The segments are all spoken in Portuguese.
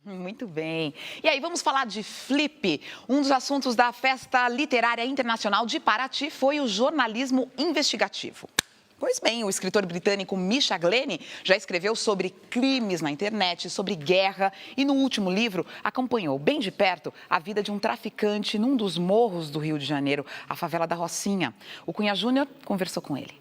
Muito bem. E aí, vamos falar de Flip. Um dos assuntos da Festa Literária Internacional de Paraty foi o jornalismo investigativo. Pois bem, o escritor britânico Misha Glenny já escreveu sobre crimes na internet, sobre guerra e, no último livro, acompanhou bem de perto a vida de um traficante num dos morros do Rio de Janeiro, a favela da Rocinha. O Cunha Júnior conversou com ele.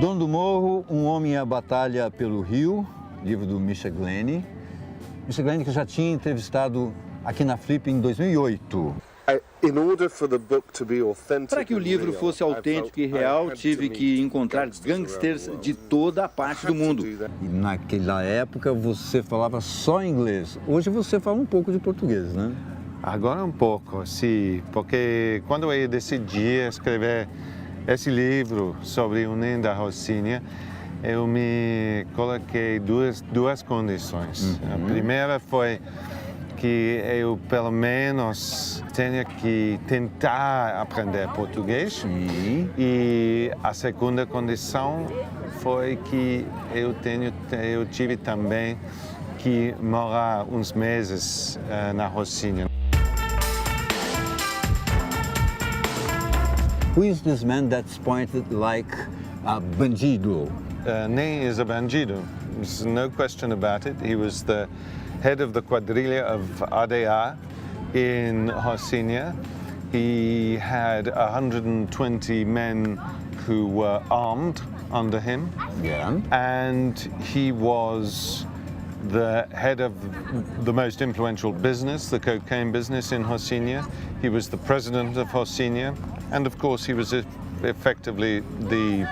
Dono do Morro, um homem à batalha pelo Rio, livro do Misha Glenny. Misha Glenny que eu já tinha entrevistado aqui na Flip em 2008. Para que o livro fosse autêntico e real, tive que encontrar gangsters de toda a parte do mundo. E naquela época você falava só inglês. Hoje você fala um pouco de português, né? Agora um pouco, sim, porque quando eu decidi escrever esse livro sobre o Ninho da Rocinha, eu me coloquei duas condições. A primeira foi que eu, pelo menos, tenha que tentar aprender português. E a segunda condição foi que eu tive também que morar uns meses na Rocinha. Who is this man that's pointed like a bandido? Ney is a bandido. There's no question about it. He was the head of the quadrilha of ADA in Rocinha. He had 120 men who were armed under him. Yeah. And he was the head of the most influential business, the cocaine business in Rocinha. He was the president of Rocinha. And of course he was effectively the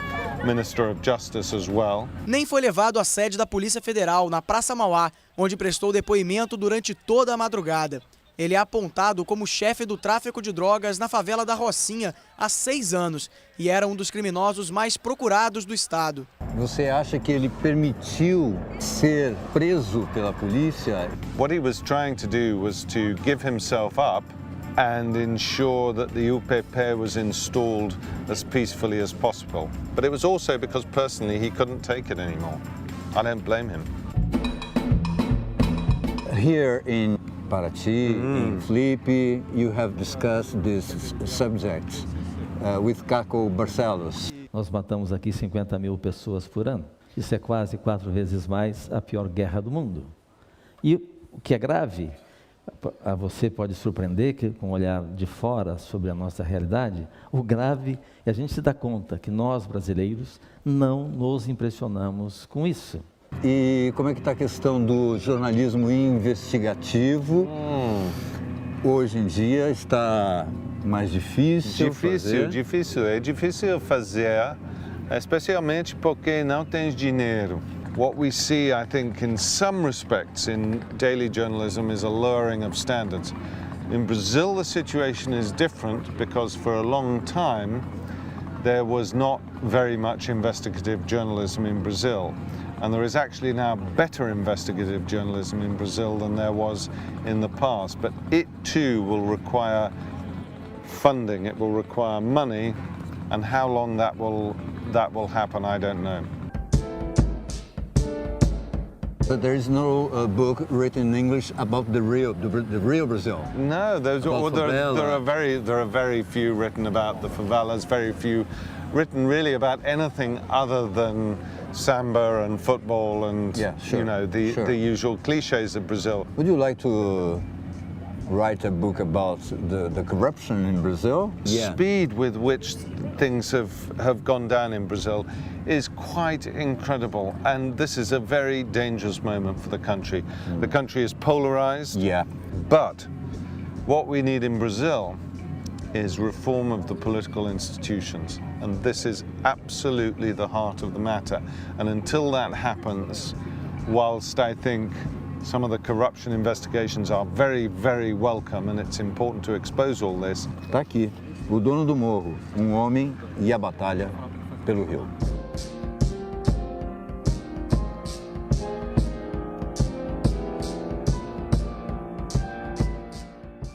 Minister of Justice as well. Nem foi levado à sede da Polícia Federal, na Praça Mauá, onde prestou depoimento durante toda a madrugada. Ele é apontado como chefe do tráfico de drogas na favela da Rocinha há 6 anos e era um dos criminosos mais procurados do estado. Você acha que ele permitiu ser preso pela polícia? What he was trying to do was to give himself up and ensure that the UPP was installed as peacefully as possible. But it was also because personally he couldn't take it anymore. I don't blame him. Here in Paraty, in Flip, you have discussed this subject with Caco Barcelos. Nós matamos aqui 50 mil pessoas por ano. Isso é quase 4 vezes mais a pior guerra do mundo. E o que é grave, a você pode surpreender que com um olhar de fora sobre a nossa realidade, o grave é a gente se dar conta que nós brasileiros não nos impressionamos com isso. E como é que está a questão do jornalismo investigativo? Hoje em dia está mais difícil fazer? É difícil fazer, especialmente porque não tens dinheiro. What we see, I think, in some respects in daily journalism is a lowering of standards. In Brazil, the situation is different because for a long time there was not very much investigative journalism in Brazil. And there is actually now better investigative journalism in Brazil than there was in the past. But it too will require funding, it will require money, and how long that will happen, I don't know. But there is no book written in English about the real Brazil. No, there are very few written about the favelas, very few written really about anything other than samba and football and the usual cliches of Brazil. Would you like to write a book about the corruption in Brazil? Yeah. Speed with which things have gone down in Brazil is quite incredible, and this is a very dangerous moment for the country. The country is polarized, but what we need in Brazil is reform of the political institutions, and this is absolutely the heart of the matter. And until that happens, whilst I think some of the corruption investigations are very, very welcome and it's important to expose all this. Está aqui, o dono do morro, um homem e a batalha pelo Rio.